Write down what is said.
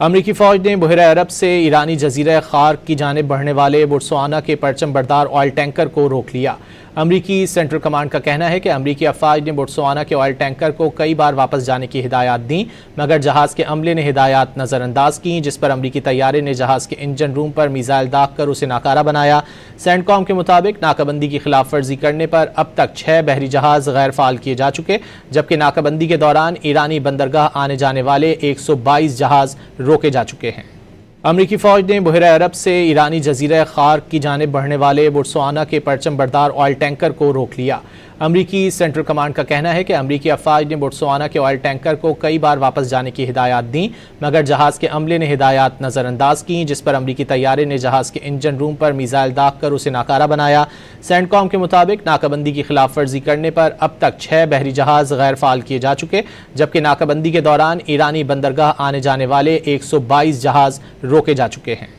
امریکی فوج نے بحیرہ عرب سے ایرانی جزیرہ خارق کی جانب بڑھنے والے بوٹسوانا کے پرچم بردار آئل ٹینکر کو روک لیا۔ امریکی سینٹرل کمانڈ کا کہنا ہے کہ امریکی افواج نے بوٹسوانا کے آئل ٹینکر کو کئی بار واپس جانے کی ہدایات دیں، مگر جہاز کے عملے نے ہدایات نظر انداز کیں، جس پر امریکی طیارے نے جہاز کے انجن روم پر میزائل داغ کر اسے ناکارہ بنایا۔ سینٹ کام کے مطابق ناکہ بندی کی خلاف ورزی کرنے پر اب تک 6 بحری جہاز غیر فعال کیے جا چکے، جبکہ ناکہ بندی کے دوران ایرانی بندرگاہ آنے جانے والے 122 جہاز روکے جا چکے ہیں۔ امریکی فوج نے بحیرہ عرب سے ایرانی جزیرہ خارق کی جانب بڑھنے والے بوٹسوانا کے پرچم بردار آئل ٹینکر کو روک لیا۔ امریکی سینٹرل کمانڈ کا کہنا ہے کہ امریکی افواج نے بوٹسوانا کے آئل ٹینکر کو کئی بار واپس جانے کی ہدایات دیں، مگر جہاز کے عملے نے ہدایات نظر انداز کیں، جس پر امریکی طیارے نے جہاز کے انجن روم پر میزائل داغ کر اسے ناکارہ بنایا۔ سینٹ کام کے مطابق ناکہ بندی کی خلاف ورزی کرنے پر اب تک 6 بحری جہاز غیر فعال کیے جا چکے، جبکہ ناکہ بندی کے دوران ایرانی بندرگاہ آنے جانے والے 122 جہاز روکے جا چکے ہیں۔